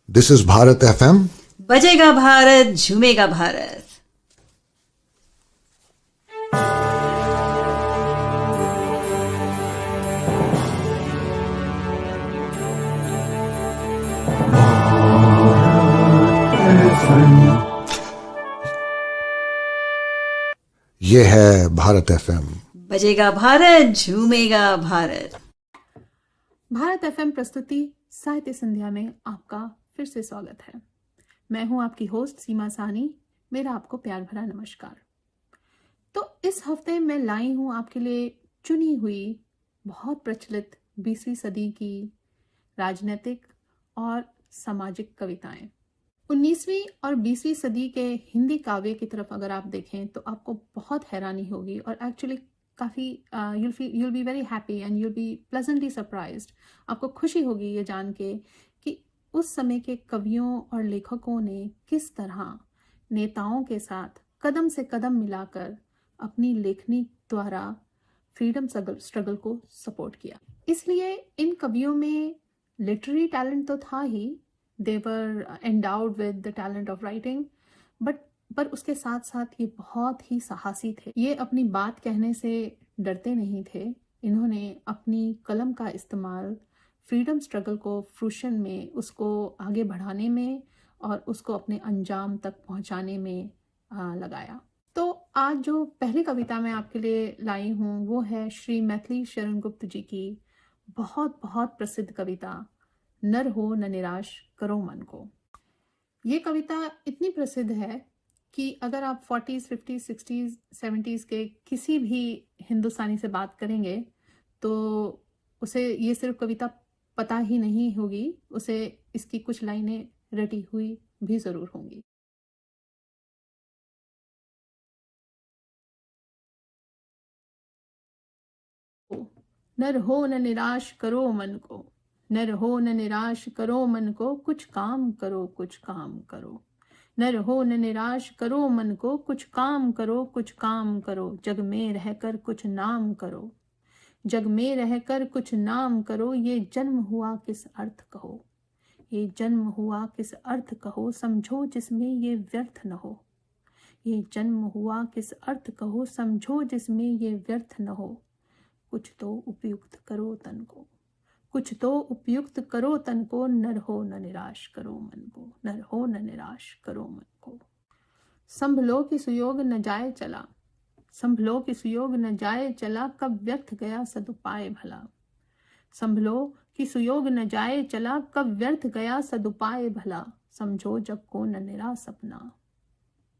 This is Bharat FM. बजेगा भारत, झूमेगा भारत। ये है भारत एफएम। बजेगा भारत, झूमेगा भारत। भारत एफएम प्रस्तुति साहित्य संध्या में आपका फिर से स्वागत है। मैं हूं आपकी होस्ट सीमा साहनी। मेरा आपको प्यार भरा नमस्कार। तो इस हफ्ते मैं लाई हूं आपके लिए चुनी हुई बहुत प्रचलित 20वीं सदी की राजनीतिक और सामाजिक कविताएं। 19वीं और 20वीं सदी के हिंदी काव्य की तरफ अगर आप देखें तो आपको बहुत हैरानी होगी और एक्चुअली काफ़ी you'll be very happy and you'll be pleasantly surprised। आपको खुशी होगी ये जान के कि उस समय के कवियों और लेखकों ने किस तरह नेताओं के साथ कदम से कदम मिलाकर अपनी लेखनी द्वारा फ्रीडम स्ट्रगल को सपोर्ट किया। इसलिए इन कवियों में लिटरेरी टैलेंट तो था ही, they were endowed with the talent of writing, पर उसके साथ साथ ये बहुत ही साहसी थे। ये अपनी बात कहने से डरते नहीं थे। इन्होंने अपनी कलम का इस्तेमाल फ्रीडम स्ट्रगल को फ्रूशन में, उसको आगे बढ़ाने में और उसको अपने अंजाम तक पहुंचाने में लगाया। तो आज जो पहली कविता मैं आपके लिए लाई हूँ वो है श्री मैथिली शरण गुप्त जी की बहुत बहुत प्रसिद्ध कविता नर हो न निराश करो मन को। ये कविता इतनी प्रसिद्ध है कि अगर आप 40s, 50s, 60s, 70s के किसी भी हिंदुस्तानी से बात करेंगे तो उसे ये सिर्फ कविता पता ही नहीं होगी, उसे इसकी कुछ लाइनें रटी हुई भी जरूर होंगी। नर हो न निराश करो मन को, नर हो न निराश करो मन को, कुछ काम करो, कुछ काम करो। नर हो न निराश करो मन को, कुछ काम करो, कुछ काम करो। जग में रहकर कुछ नाम करो, जग में रहकर कुछ नाम करो। ये जन्म हुआ किस अर्थ कहो, ये जन्म हुआ किस अर्थ कहो। समझो जिसमें ये व्यर्थ न हो, ये जन्म हुआ किस अर्थ कहो। समझो जिसमें ये व्यर्थ न हो। कुछ तो उपयुक्त करो तन को, कुछ तो उपयुक्त करो तन को। नर हो न निराश करो मन को, नर हो न निराश करो मन को। संभलो कि सुयोग न जाए चला, संभलो कि सुयोग न जाए चला। कब व्यर्थ गया सदुपाय भला, संभलो कि सुयोग न जाए चला। कब व्यर्थ गया सदुपाय भला। समझो जग को न निराश अपना,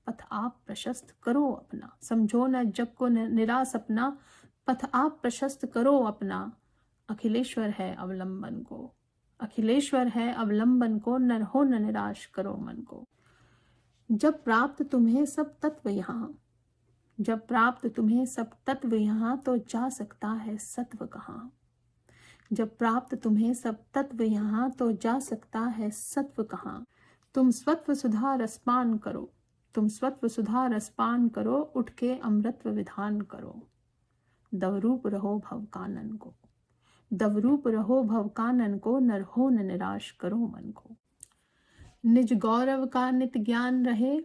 पथ आप प्रशस्त करो अपना। समझो न जग को निराश अपना, पथ आप प्रशस्त करो अपना। अखिलेश्वर है अवलंबन को, अखिलेश्वर है अवलंबन को। नर हो न निराश करो मन को। जब प्राप्त तुम्हें सब तत्व यहाँ, जब प्राप्त तुम्हें सब तत्व यहाँ, तो जा सकता है सत्व कहाँ। जब प्राप्त तुम्हें सब तत्व यहाँ, तो जा सकता है सत्व कहाँ। तुम स्वत्व सुधा रसपान करो, तुम स्वत्व सुधा रसपान करो। उठ के अमृतत्व विधान करो। दवरूप रहो भव कानन को, दवरूप रहो भव कानन को। नर हो न निराश करो मन को। निज गौरव का नित ज्ञान रहे,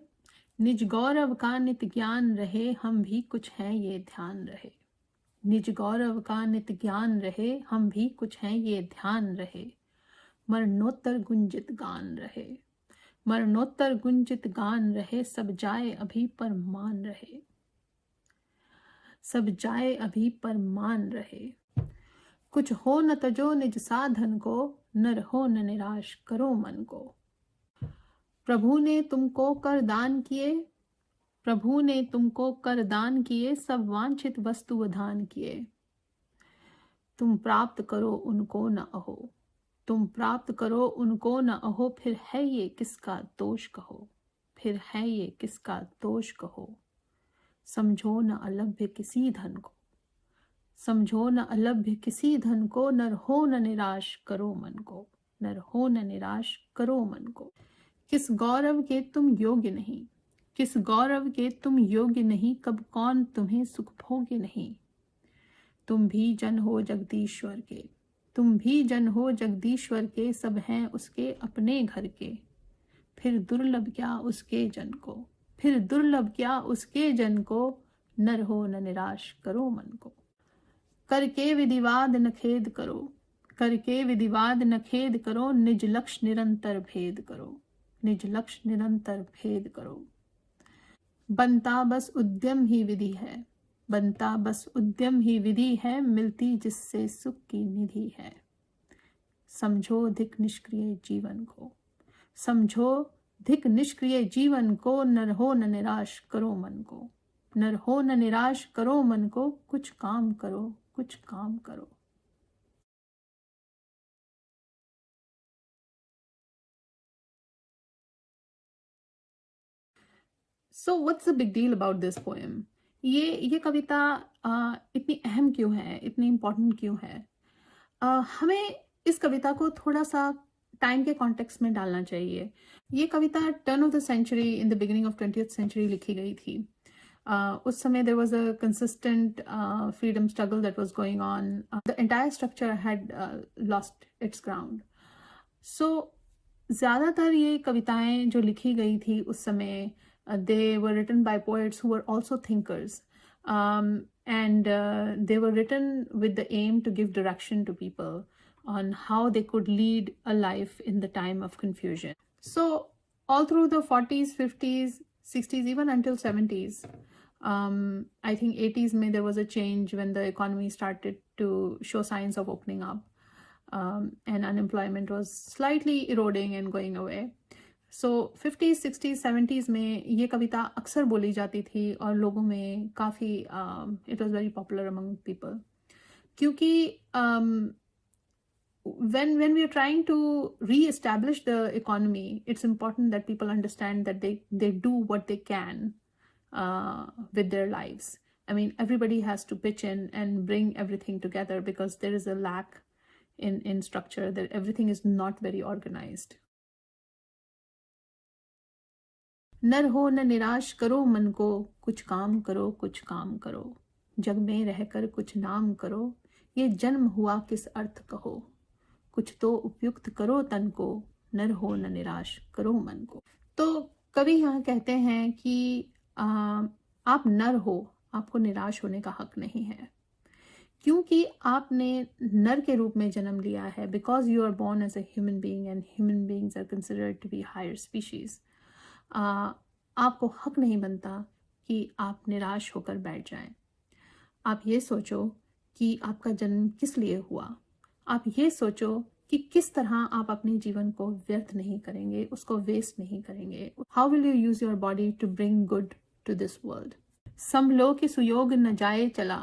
निज गौरव का नित ज्ञान रहे। हम भी कुछ हैं ये ध्यान रहे, निज गौरव का नित ज्ञान रहे। हम भी कुछ हैं ये ध्यान रहे। मरणोत्तर गुंजित गान रहे, मरणोत्तर गुंजित गान रहे। सब जाए अभी पर मान रहे, सब जाए अभी पर मान रहे। कुछ हो न तजो निज साधन को, नर हो न निराश करो मन को। प्रभु ने तुमको कर दान किए, प्रभु ने तुमको कर दान किए। सब वांछित वस्तु वधान किए। तुम प्राप्त करो उनको न अहो, तुम प्राप्त करो उनको न अहो। फिर है ये किसका दोष कहो, फिर है ये किसका दोष कहो। समझो न अलभ्य किसी धन को, समझो न अलभ्य किसी धन को। नर हो न निराश करो मन को, नर हो न निराश करो मन को। किस गौरव के तुम योग्य नहीं, किस गौरव के तुम योग्य नहीं। कब कौन तुम्हें सुख भोग्य नहीं। तुम भी जन हो जगदीश्वर के, तुम भी जन हो जगदीश्वर के, सब हैं उसके अपने घर के। फिर दुर्लभ क्या उसके जन को, फिर दुर्लभ क्या उसके जन को, नर हो न निराश करो मन को। करके विधिवाद न खेद करो, करके विधिवाद न खेद करो, निज लक्ष्य निरंतर भेद करो, निज लक्ष्य निरंतर भेद करो। बनता बस उद्यम ही विधि है, बनता बस उद्यम ही विधि है, मिलती जिससे सुख की निधि है। समझो धिक निष्क्रिय जीवन को, समझो धिक निष्क्रिय जीवन को, नर हो न निराश करो मन को, नर हो न निराश करो मन को, कुछ काम करो, कुछ काम करो। So what's the big deal about this poem? ये कविता इतनी अहम क्यों है, इतनी इम्पोर्टेंट क्यों है? हमें इस कविता को थोड़ा सा टाइम के कॉन्टेक्स्ट में डालना चाहिए। ये कविता turn of the century, in the beginning of 20th century लिखी गई थी। उस समय there was a consistent freedom struggle that was going on, the entire structure had lost its ground. So ज़्यादातर ये कविताएं जो लिखी गई थी उस समय, they were written by poets who were also thinkers, and they were written with the aim to give direction to people on how they could lead a life in the time of confusion. So all through the 40s, 50s, 60s, even until 70s, I think 80s में there was a change when the economy started to show signs of opening up, and unemployment was slightly eroding and going away. So 50s, 60s, 70s में ये कविता अक्सर बोली जाती थी और लोगों में काफ़ी it was very popular among people, क्योंकि when we are trying to re-establish the economy, it's important that people understand that they do what they can with their lives. I mean, everybody has to pitch in and bring everything together because there is a lack in structure, that everything is not very organized. नर हो न निराश करो मन को, कुछ काम करो, कुछ काम करो। जग में रहकर कुछ नाम करो, ये जन्म हुआ किस अर्थ कहो। कुछ तो उपयुक्त करो तन को, नर हो न निराश करो मन को। तो कवि यहाँ कहते हैं कि आप नर हो, आपको निराश होने का हक नहीं है, क्योंकि आपने नर के रूप में जन्म लिया है। Because you are born as a human being and human beings are considered to be higher species. आपको हक नहीं बनता कि आप निराश होकर बैठ जाएं। आप ये सोचो कि आपका जन्म किस लिए हुआ, आप ये सोचो कि किस तरह आप अपने जीवन को व्यर्थ नहीं करेंगे, उसको वेस्ट नहीं करेंगे। How will you use your body to bring good to this world. संभलो कि सुयोग न जाए चला,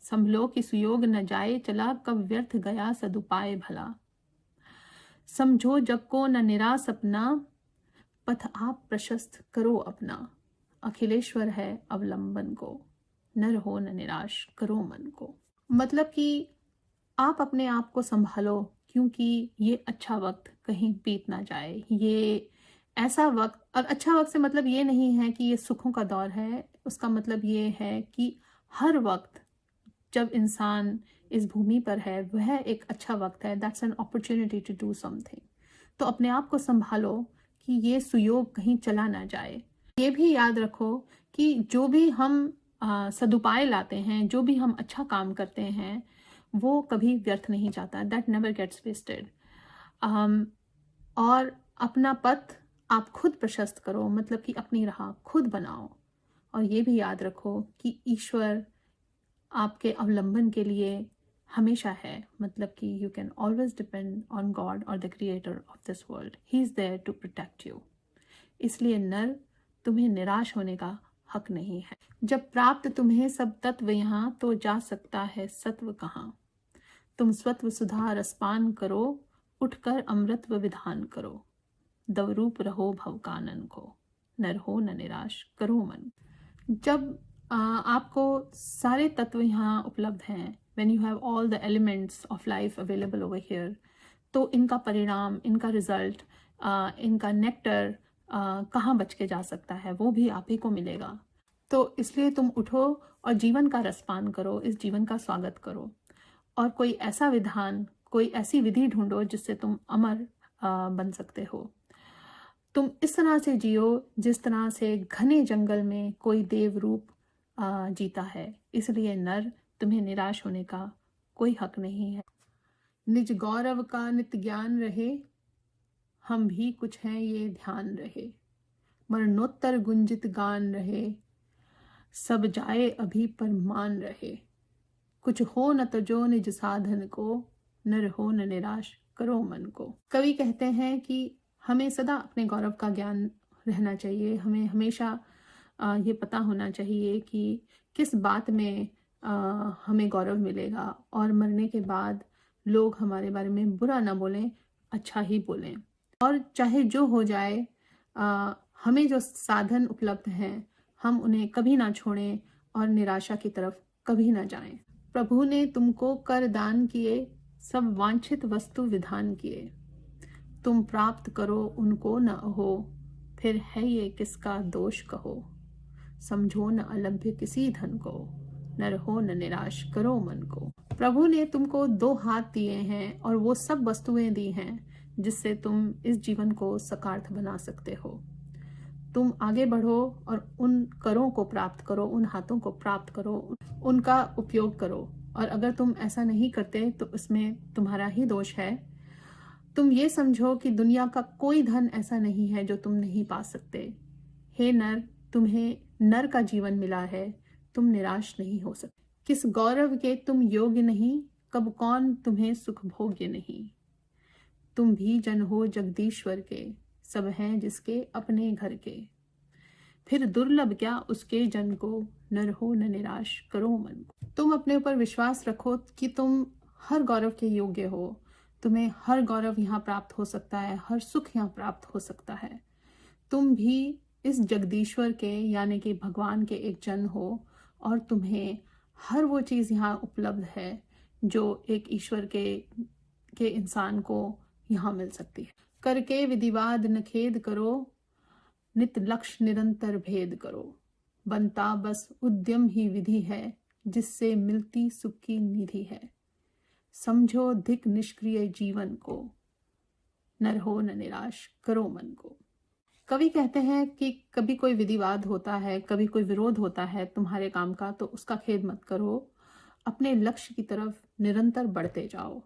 संभलो कि सुयोग न जाए चला, कब व्यर्थ गया सदुपाय भला। समझो जग को न निराश अपना, पथ आप प्रशस्त करो अपना। अखिलेश्वर है अवलंबन को, नर हो न निराश करो मन को। मतलब कि आप अपने आप को संभालो, क्योंकि ये अच्छा वक्त कहीं बीत ना जाए। ये ऐसा वक्त, और अच्छा वक्त से मतलब ये नहीं है कि ये सुखों का दौर है, उसका मतलब ये है कि हर वक्त जब इंसान इस भूमि पर है वह एक अच्छा वक्त है। That's an opportunity to do something. तो अपने आप को संभालो कि ये सुयोग कहीं चला ना जाए। ये भी याद रखो कि जो भी हम सदुपाय लाते हैं, जो भी हम अच्छा काम करते हैं, वो कभी व्यर्थ नहीं जाता। That never gets wasted. और अपना पथ आप खुद प्रशस्त करो, मतलब कि अपनी राह खुद बनाओ। और ये भी याद रखो कि ईश्वर आपके अवलंबन के लिए हमेशा है, मतलब कि you can always depend on God और the creator of this world. He is there to protect you. इसलिए नर, तुम्हें निराश होने का हक नहीं है। जब प्राप्त तुम्हें सब तत्व यहाँ, तो जा सकता है सत्व कहाँ। तुम स्वत्व सुधा रसपान करो, उठकर अमृतव विधान करो। दवरूप रहो भवकानन को, नर हो न निराश करो मन। जब आपको सारे तत्व यहाँ उपलब्ध हैं, when you have all the elements of life available over here, तो इनका परिणाम, इनका रिजल्ट, इनका नेक्टर कहाँ बच के जा सकता है, वो भी आप ही को मिलेगा। तो इसलिए तुम उठो और जीवन का रसपान करो, इस जीवन का स्वागत करो। और कोई ऐसा विधान, कोई ऐसी विधि ढूंढो जिससे तुम अमर बन सकते हो। तुम इस तरह से जियो जिस तरह से घने जंगल में कोई देव रूप जीता है। इसलिए नर, तुम्हें निराश होने का कोई हक नहीं है। निज गौरव का नित्य ज्ञान रहे, हम भी कुछ हैं ये ध्यान रहे। मरणोत्तर गुंजित गान रहे, सब जाए अभी पर मान रहे। कुछ हो न तजो निज साधन को, नर हो न निराश करो मन को। कवि कहते हैं कि हमें सदा अपने गौरव का ज्ञान रहना चाहिए। हमें हमेशा ये पता होना चाहिए कि किस बात में हमें गौरव मिलेगा, और मरने के बाद लोग हमारे बारे में बुरा ना बोलें, अच्छा ही बोलें। और चाहे जो हो जाए, हमें जो साधन उपलब्ध हैं हम उन्हें कभी ना छोड़ें और निराशा की तरफ कभी ना जाएं। प्रभु ने तुमको कर दान किए, सब वांछित वस्तु विधान किए। तुम प्राप्त करो उनको न हो, फिर है ये किसका दोष कहो। समझो न अलभ्य किसी धन को, न रहो न निराश करो मन को। प्रभु ने तुमको 2 हाथ दिए हैं और वो सब वस्तुएं दी हैं जिससे तुम इस जीवन को सकार्थ बना सकते हो। तुम आगे बढ़ो और उन करों को प्राप्त करो, उन हाथों को प्राप्त करो, उनका उपयोग करो। और अगर तुम ऐसा नहीं करते तो उसमें तुम्हारा ही दोष है। तुम ये समझो कि दुनिया का कोई धन ऐसा नहीं है जो तुम नहीं पा सकते। हे नर, तुम्हें नर का जीवन मिला है, तुम निराश नहीं हो सकते। किस गौरव के तुम योग्य नहीं, कब कौन तुम्हें सुख भोग्य नहीं। तुम भी जन हो जगदीश्वर के, सब हैं जिसके अपने घर के। फिर दुर्लभ क्या उसके जन को, नर हो न निराश करो मन को। तुम अपने ऊपर विश्वास रखो कि तुम हर गौरव के योग्य हो। तुम्हें हर गौरव यहाँ प्राप्त हो सकता है, हर सुख यहाँ प्राप्त हो सकता है। तुम भी इस जगदीश्वर के यानी कि भगवान के एक जन हो, और तुम्हें हर वो चीज़ यहाँ उपलब्ध है जो एक ईश्वर के इंसान को यहाँ मिल सकती है। करके विधिवाद न खेद करो, नित लक्ष्य निरंतर भेद करो। बनता बस उद्यम ही विधि है, जिससे मिलती सुख की निधि है। समझो धिक निष्क्रिय जीवन को, नर हो न निराश करो मन को। कवि कहते हैं कि कभी कोई विधिवाद होता है, कभी कोई विरोध होता है तुम्हारे काम का, तो उसका खेद मत करो। अपने लक्ष्य की तरफ निरंतर बढ़ते जाओ।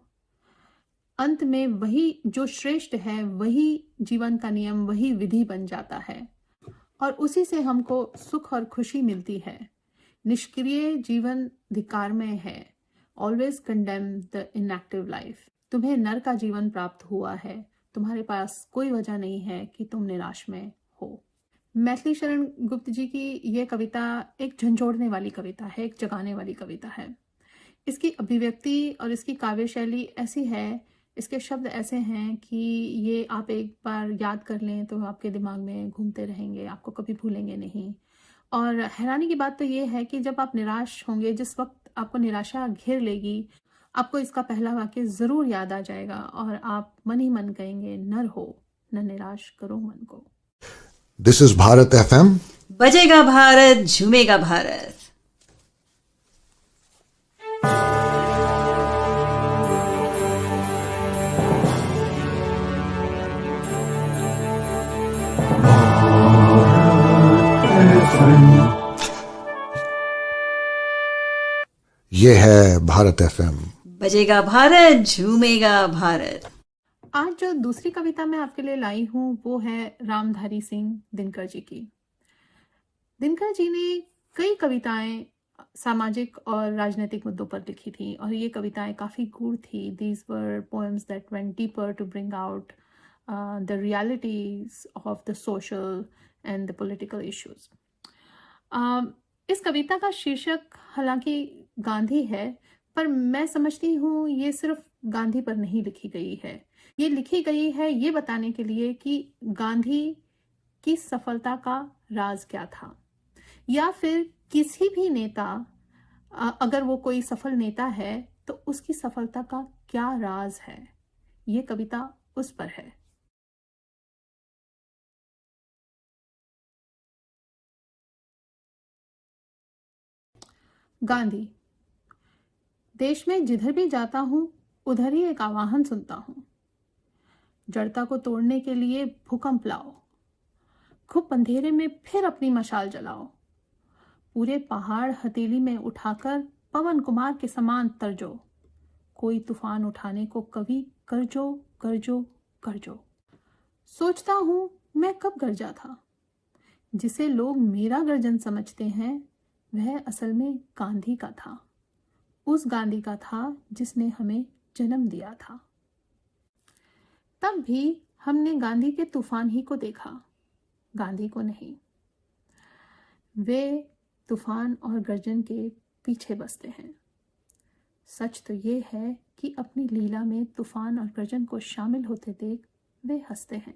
अंत में वही जो श्रेष्ठ है, वही जीवन का नियम, वही विधि बन जाता है, और उसी से हमको सुख और खुशी मिलती है। निष्क्रिय जीवन धिक्कार में है। Always condemn the inactive life. तुम्हें नर का जीवन प्राप्त हुआ है, तुम्हारे पास कोई वजह नहीं है कि तुम निराश में हो। मैथिली शरण गुप्त जी की यह कविता एक झंझोड़ने वाली कविता है, एक जगाने वाली कविता है। इसकी अभिव्यक्ति और इसकी काव्य शैली ऐसी है, इसके शब्द ऐसे हैं कि ये आप एक बार याद कर लें तो आपके दिमाग में घूमते रहेंगे, आपको कभी भूलेंगे नहीं। और हैरानी की बात तो ये है कि जब आप निराश होंगे, जिस वक्त आपको निराशा घेर लेगी, आपको इसका पहला वाक्य जरूर याद आ जाएगा और आप मन ही मन कहेंगे, नर हो न निराश करो मन को। This is Bharat FM. बजेगा भारत, झूमेगा भारत। ये है भारत FM. बजेगा भारत, झूमेगा भारत। आज जो दूसरी कविता मैं आपके लिए लाई हूँ वो है रामधारी सिंह दिनकर जी की। दिनकर जी ने कई कविताएं सामाजिक और राजनीतिक मुद्दों पर लिखी थी, और ये कविताएं काफ़ी गूढ़ थी। These were poems that went deeper to bring out the realities of the social and the political issues. इस कविता का शीर्षक हालांकि गांधी है, पर मैं समझती हूँ ये सिर्फ गांधी पर नहीं लिखी गई है। ये लिखी गई है ये बताने के लिए कि गांधी की सफलता का राज क्या था, या फिर किसी भी नेता, अगर वो कोई सफल नेता है तो उसकी सफलता का क्या राज है। ये कविता उस पर है। गांधी। देश में जिधर भी जाता हूँ उधर ही एक आवाहन सुनता हूँ, जड़ता को तोड़ने के लिए भूकंप लाओ, खूब अंधेरे में फिर अपनी मशाल जलाओ, पूरे पहाड़ हथेली में उठाकर पवन कुमार के समान तर्जो, कोई तूफान उठाने को कभी गरजो गरजो गरजो। सोचता हूँ मैं कब गरजा था, जिसे लोग मेरा गर्जन समझते हैं वह असल में गांधी का था, उस गांधी का था जिसने हमें जन्म दिया था। तब भी हमने गांधी के तूफान ही को देखा, गांधी को नहीं। वे तूफान और गर्जन के पीछे बसते हैं। सच तो ये है कि अपनी लीला में तूफान और गर्जन को शामिल होते देख वे हंसते हैं।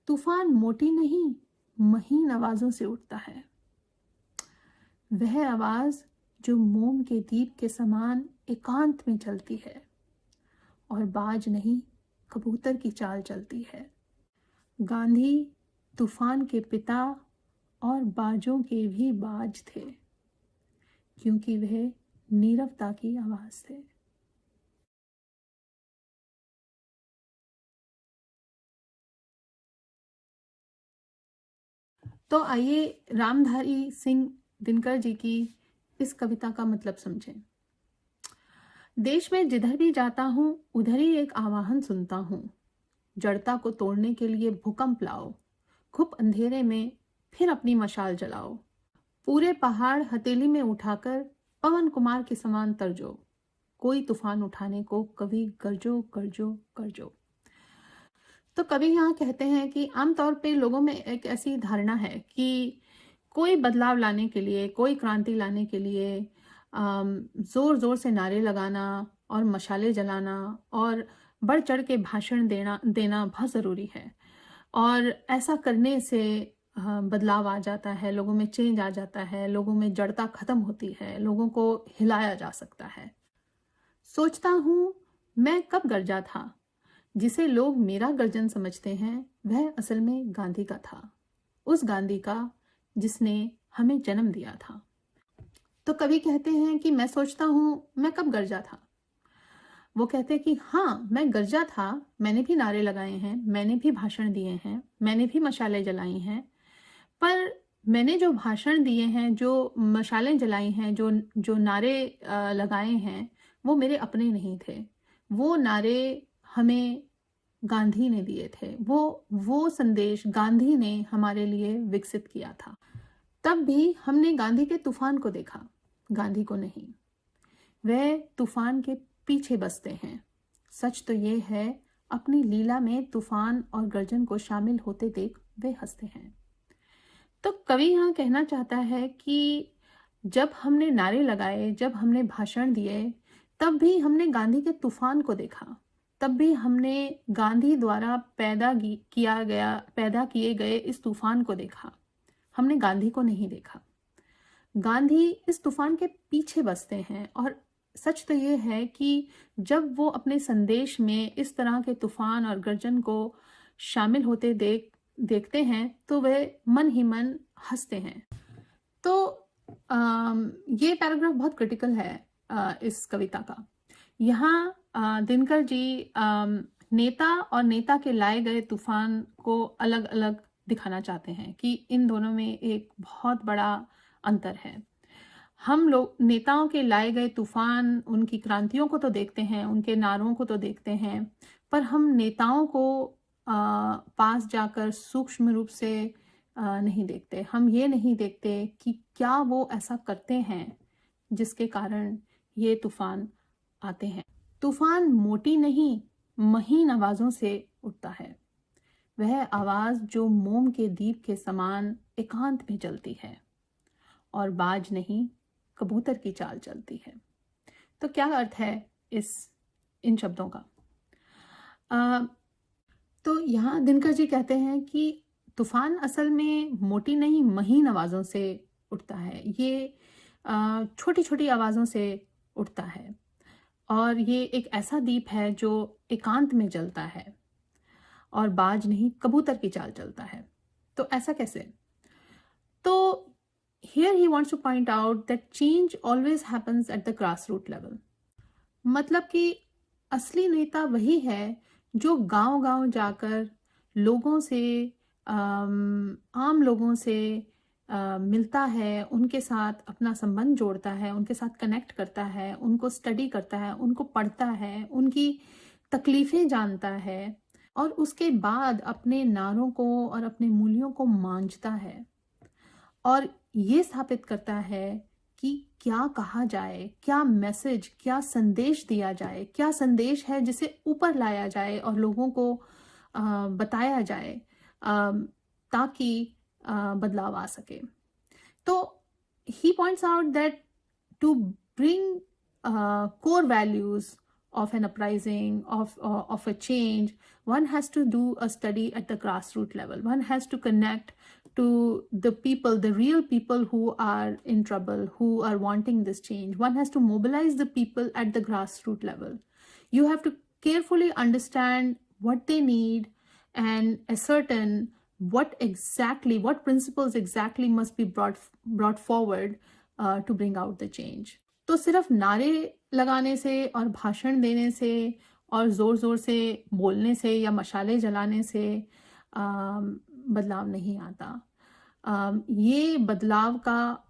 तूफान मोटी नहीं महीन आवाजों से उठता है, वह आवाज जो मोम के दीप के समान एकांत में चलती है और बाज नहीं कबूतर की चाल चलती है। गांधी तूफान के पिता और बाजों के भी बाज थे, क्योंकि वह नीरवता की आवाज थे। तो आइए रामधारी सिंह दिनकर जी की इस कविता का मतलब समझें। देश में जिधर भी जाता हूँ उधर ही एक आवाहन सुनता हूँ, जड़ता को तोड़ने के लिए भूकंप लाओ, खूब अंधेरे में फिर अपनी मशाल जलाओ, पूरे पहाड़ हथेली में उठाकर पवन कुमार के समान तर्जो, कोई तूफान उठाने को कभी गरजो गरजो गरजो। तो कवि यहाँ कहते हैं कि आमतौर पे लोगों में एक ऐसी धारणा है कि कोई बदलाव लाने के लिए, कोई क्रांति लाने के लिए जोर जोर से नारे लगाना और मशाले जलाना और बढ़ चढ़ के भाषण देना बहुत ज़रूरी है, और ऐसा करने से बदलाव आ जाता है, लोगों में चेंज आ जाता है, लोगों में जड़ता खत्म होती है, लोगों को हिलाया जा सकता है। सोचता हूँ मैं कब गरजा था, जिसे लोग मेरा गर्जन समझते हैं वह असल में गांधी का था, उस गांधी का जिसने हमें जन्म दिया था। तो कवि कहते हैं कि मैं सोचता हूँ मैं कब गरजा था। वो कहते हैं कि हाँ, मैं गरजा था, मैंने भी नारे लगाए हैं, मैंने भी भाषण दिए हैं, मैंने भी मशालें जलाई हैं, पर मैंने जो भाषण दिए हैं, जो मशालें जलाई हैं, जो नारे लगाए हैं, वो मेरे अपने नहीं थे। वो नारे हमें गांधी ने दिए थे, वो संदेश गांधी ने हमारे लिए विकसित किया था। तब भी हमने गांधी के तूफान को देखा, गांधी को नहीं। वह तूफान के पीछे बसते हैं। सच तो ये है, अपनी लीला में तूफान और गर्जन को शामिल होते देख वे हंसते हैं। तो कवि यहाँ कहना चाहता है कि जब हमने नारे लगाए, जब हमने भाषण दिए, तब भी हमने गांधी के तूफान को देखा, तब भी हमने गांधी द्वारा पैदा किए गए इस तूफान को देखा। हमने गांधी को नहीं देखा। गांधी इस तूफान के पीछे बसते हैं, और सच तो ये है कि जब वो अपने संदेश में इस तरह के तूफान और गर्जन को शामिल होते देखते हैं तो वे मन ही मन हंसते हैं। तो ये पैराग्राफ बहुत क्रिटिकल है इस कविता का। यहाँ दिनकर जी नेता और नेता के लाए गए तूफान को अलग अलग दिखाना चाहते हैं कि इन दोनों में एक बहुत बड़ा अंतर है। हम लोग नेताओं के लाए गए तूफान, उनकी क्रांतियों को तो देखते हैं, उनके नारों को तो देखते हैं, पर हम नेताओं को पास जाकर सूक्ष्म रूप से नहीं देखते। हम ये नहीं देखते कि क्या वो ऐसा करते हैं जिसके कारण ये तूफान आते हैं। तूफान मोटी नहीं महीन आवाजों से उठता है, वह आवाज जो मोम के दीप के समान एकांत में चलती है और बाज नहीं कबूतर की चाल चलती है। तो क्या अर्थ है इन शब्दों का? तो यहाँ दिनकर जी कहते हैं कि तूफान असल में मोटी नहीं महीन आवाज़ों से उठता है। ये छोटी छोटी आवाज़ों से उठता है, और ये एक ऐसा दीप है जो एकांत में जलता है और बाज नहीं कबूतर की चाल चलता है। तो ऐसा कैसे? तो here he wants to point out that change always happens at the grassroots level. मतलब कि असली नेता वही है जो गांव-गांव जाकर लोगों से आम लोगों से मिलता है, उनके साथ अपना संबंध जोड़ता है, उनके साथ कनेक्ट करता है, उनको स्टडी करता है, उनको पढ़ता है, उनकी तकलीफ़ें जानता है और उसके बाद अपने नारों को और अपने मूल्यों को मांझता है और ये स्थापित करता है कि क्या कहा जाए, क्या मैसेज, क्या संदेश दिया जाए, क्या संदेश है जिसे ऊपर लाया जाए और लोगों को बताया जाए ताकि बदलाव आ सके। तो he points out that to bring core values of an uprising, of a change, one has to do a study at the grassroots level. One has to connect to the people, the real people who are in trouble, who are wanting this change. One has to mobilize the people at the grassroots level. You have to carefully understand what they need and ascertain what principles exactly must be brought forward to bring out the change. तो सिर्फ नारे लगाने से और भाषण देने से और जोर जोर से बोलने से या मशाले जलाने से बदलाव नहीं आता। ये बदलाव का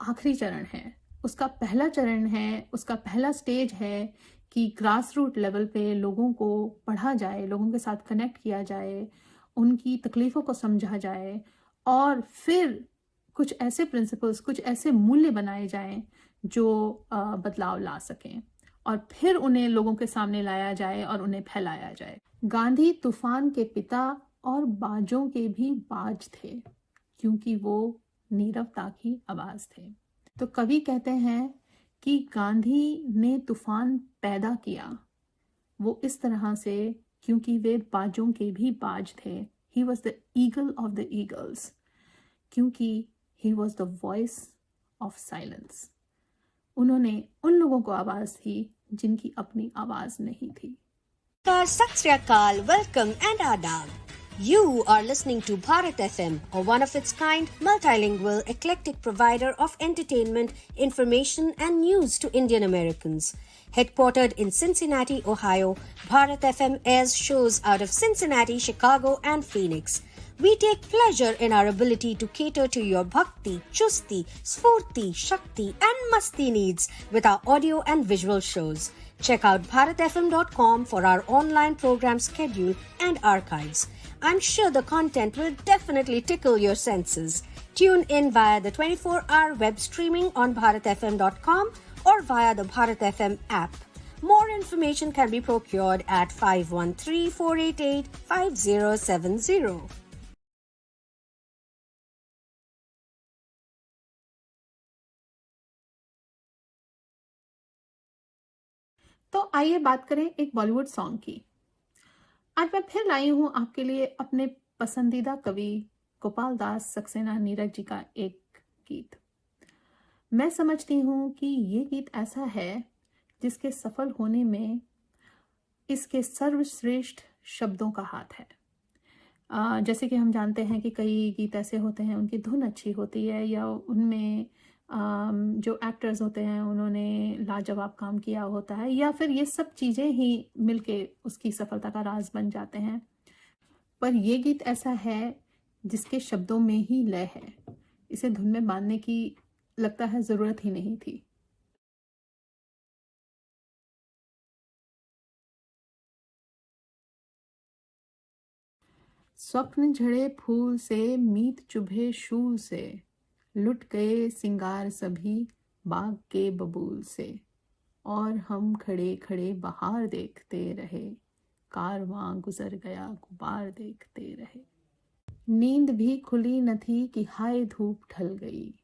आखिरी चरण है। उसका पहला चरण है, उसका पहला स्टेज है कि ग्रास रूट लेवल पे लोगों को पढ़ा जाए, लोगों के साथ कनेक्ट किया जाए, उनकी तकलीफ़ों को समझा जाए और फिर कुछ ऐसे प्रिंसिपल्स, कुछ ऐसे मूल्य बनाए जाएं जो बदलाव ला सकें और फिर उन्हें लोगों के सामने लाया जाए और उन्हें फैलाया जाए। गांधी तूफान के पिता और बाजों के भी बाज थे क्योंकि वो नीरवता की आवाज़ थे। तो कवि कहते हैं कि गांधी ने तूफान पैदा किया वो इस तरह से क्योंकि वे बाजों के भी बाज थे। He was the eagle of the eagles क्योंकि he was the voice of silence. उन्होंने उन लोगों को आवाज़ दी जिनकी अपनी आवाज़ नहीं थी। Sat Sri Akal, welcome and adab. You are listening to Bharat FM, a one of its kind, multilingual, eclectic provider of entertainment, information and news to Indian Americans. Headquartered in Cincinnati, Ohio, Bharat FM airs shows out of Cincinnati, Chicago and Phoenix. We take pleasure in our ability to cater to your bhakti, chusti, sfurti, shakti and masti needs with our audio and visual shows. Check out bharatfm.com for our online program schedule and archives. I'm sure the content will definitely tickle your senses. Tune in via the 24-hour web streaming on bharatfm.com or via the Bharat FM app. More information can be procured at 513-488-5070. तो आइए बात करें एक Bollywood song की। आज मैं फिर लाई हूँ आपके लिए अपने पसंदीदा कवि गोपाल दास सक्सेना नीरज जी का एक गीत। मैं समझती हूँ कि ये गीत ऐसा है जिसके सफल होने में इसके सर्वश्रेष्ठ शब्दों का हाथ है। जैसे कि हम जानते हैं कि कई गीत ऐसे होते हैं उनकी धुन अच्छी होती है या उनमें जो एक्टर्स होते हैं उन्होंने लाजवाब काम किया होता है या फिर ये सब चीज़ें ही मिलके उसकी सफलता का राज बन जाते हैं। पर ये गीत ऐसा है जिसके शब्दों में ही लय है। इसे धुन में बांधने की लगता है ज़रूरत ही नहीं थी। स्वप्न झड़े फूल से, मीत चुभे शूल से, लुट गए सिंगार सभी बाग के बबूल से, और हम खड़े खड़े बहार देखते रहे, कारवां गुजर गया गुबार देखते रहे। नींद भी खुली न थी कि हाय धूप ढल गई,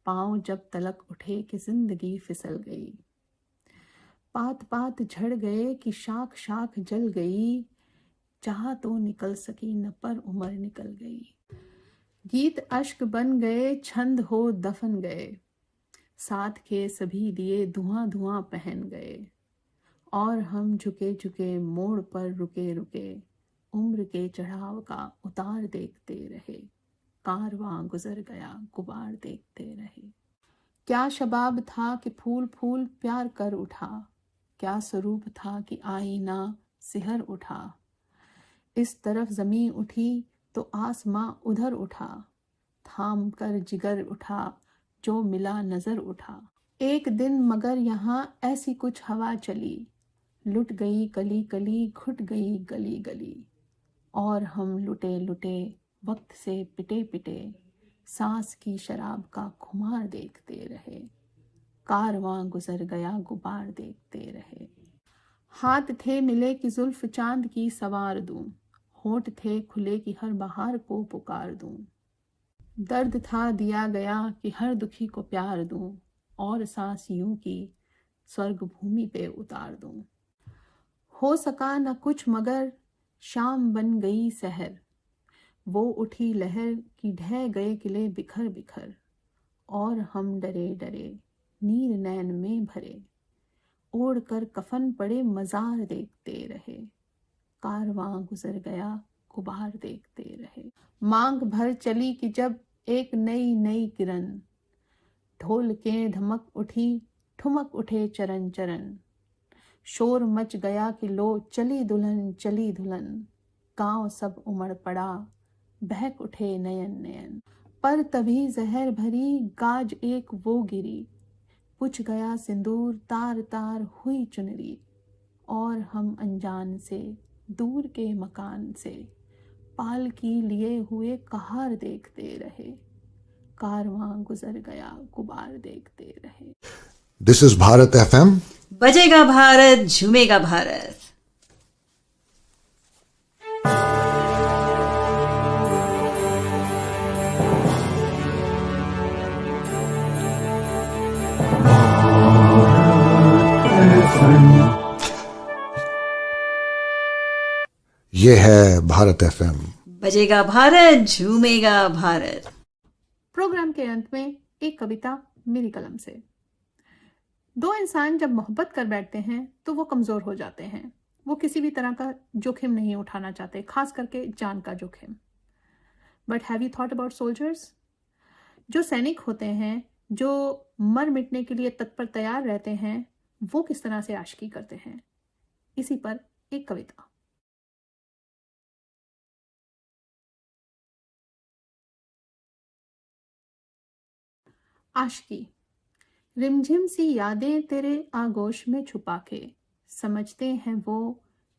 पाँव जब तलक उठे कि जिंदगी फिसल गई। पात पात झड़ गए कि शाख शाख जल गई, चाह तो निकल सकी न पर उम्र निकल गई। गीत अश्क बन गए, छंद हो दफन गए, साथ के सभी दिए धुआं धुआं पहन गए, और हम झुके झुके मोड़ पर रुके रुके, उम्र के चढ़ाव का उतार देखते रहे, कारवां गुजर गया गुबार देखते रहे। क्या शबाब था कि फूल फूल प्यार कर उठा, क्या स्वरूप था कि आईना सिहर उठा। इस तरफ जमीन उठी तो आसमां उधर उठा, थाम कर जिगर उठा जो मिला नजर उठा। एक दिन मगर यहाँ ऐसी कुछ हवा चली, लुट गई कली कली घुट गई गली गली। और हम लुटे लुटे वक्त से पिटे पिटे, सांस की शराब का खुमार देखते रहे। कारवां गुजर गया गुबार देखते रहे। हाथ थे मिले कि जुल्फ चांद की सवार दूं, होंठ थे खुले कि हर बहार को पुकार दूं। दर्द था दिया गया कि हर दुखी को प्यार दूं, और सांस यूं की स्वर्ग भूमि पे उतार दूं। हो सका न कुछ मगर शाम बन गई सहर, वो उठी लहर कि ढह गए किले बिखर बिखर। और हम डरे डरे नीर नैन में भरे, ओढ़ कर कफन पड़े मजार देखते रहे। कारवां गुजर गया गुबार देखते रहे। मांग भर चली कि जब एक नई नई किरण, ढोल के धमक उठी ठुमक उठे चरण चरण। शोर मच गया कि लो चली दुल्हन चली दुल्हन, गांव सब उमड़ पड़ा बहक उठे नयन नयन। पर तभी जहर भरी गाज एक वो गिरी, पुछ गया सिंदूर तार तार हुई चुनरी। और हम अनजान से दूर के मकान से पालकी लिए हुए कहार देखते रहे। कारवां गुजर गया गुबार देखते रहे। This is Bharat FM. बजेगा भारत झूमेगा भारत। ये है भारत FM. बजेगा भारत झूमेगा भारत। प्रोग्राम के अंत में एक कविता मेरी कलम से। दो इंसान जब मोहब्बत कर बैठते हैं तो वो कमज़ोर हो जाते हैं। वो किसी भी तरह का जोखिम नहीं उठाना चाहते, खास करके जान का जोखिम। But have you thought about soldiers? जो सैनिक होते हैं, जो मर मिटने के लिए तत्पर तैयार रहते हैं, वो किस तरह से आशिकी करते हैं, इसी पर एक कविता। आशिकी। रिमझिम सी यादें तेरे आगोश में छुपा के, समझते हैं वो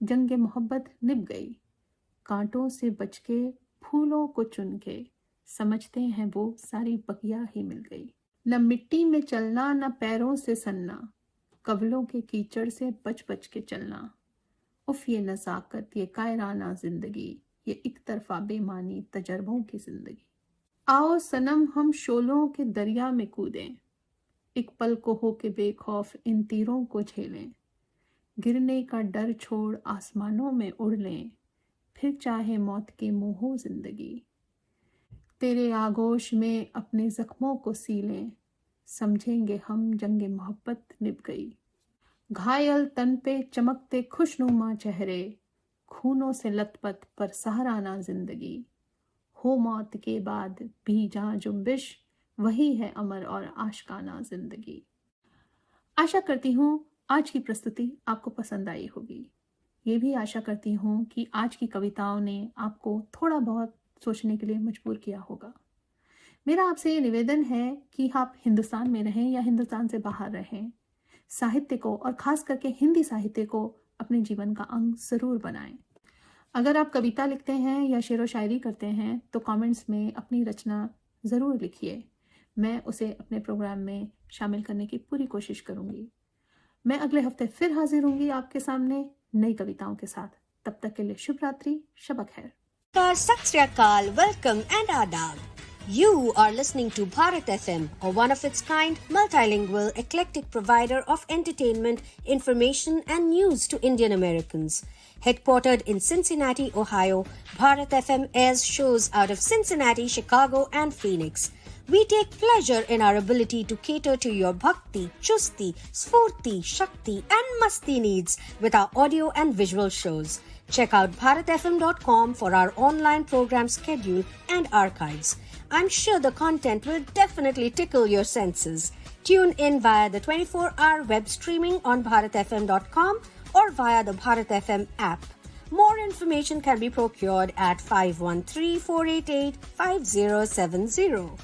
जंगे मोहब्बत निभ गई। कांटों से बच के फूलों को चुन के, समझते हैं वो सारी बगिया ही मिल गई। न मिट्टी में चलना न पैरों से सनना, कवलों के कीचड़ से बच बच के चलना। उफ ये नज़ाकत, ये कायराना जिंदगी, ये एक तरफा बेमानी तजर्बों की जिंदगी। आओ सनम हम शोलों के दरिया में कूदें, एक पल को हो के बेखौफ इन तीरों को झेलें। गिरने का डर छोड़ आसमानों में उड़ लें, फिर चाहे मौत के मुंह हो जिंदगी। तेरे आगोश में अपने जख्मों को सीलें, समझेंगे हम जंगे मोहब्बत निभ गई। घायल तन पे चमकते खुशनुमा चेहरे, खूनों से लथपथ पर सहाराना जिंदगी। हो मौत के बाद भी जहाँ जुम्बिश, वही है अमर और आशिकाना जिंदगी। आशा करती हूँ आज की प्रस्तुति आपको पसंद आई होगी। ये भी आशा करती हूँ कि आज की कविताओं ने आपको थोड़ा बहुत सोचने के लिए मजबूर किया होगा। मेरा आपसे ये निवेदन है कि आप हिंदुस्तान में रहें या हिंदुस्तान से बाहर रहें, साहित्य को और ख़ास करके हिंदी साहित्य को अपने जीवन का अंग ज़रूर बनाएं। अगर आप कविता लिखते हैं या शेरो शायरी करते हैं तो कमेंट्स में अपनी रचना ज़रूर लिखिए। मैं उसे अपने प्रोग्राम में शामिल करने की पूरी कोशिश करूँगी। मैं अगले हफ्ते फिर हाजिर होंगी आपके सामने नई कविताओं के साथ। तब तक के लिए शुभ रात्रि, शब खैर। Sat Sri Akal, welcome and adab. You are listening to Bharat FM, a one-of-its-kind, multilingual, eclectic provider of entertainment, information and news to Indian Americans. Headquartered in Cincinnati, Ohio, Bharat FM airs shows out of Cincinnati, Chicago and Phoenix. We take pleasure in our ability to cater to your bhakti, chusti, sphurti, shakti and masti needs with our audio and visual shows. Check out bharatfm.com for our online program schedule and archives. I'm sure the content will definitely tickle your senses. Tune in via the 24-hour web streaming on bharatfm.com or via the Bharat FM app. More information can be procured at 513-488-5070.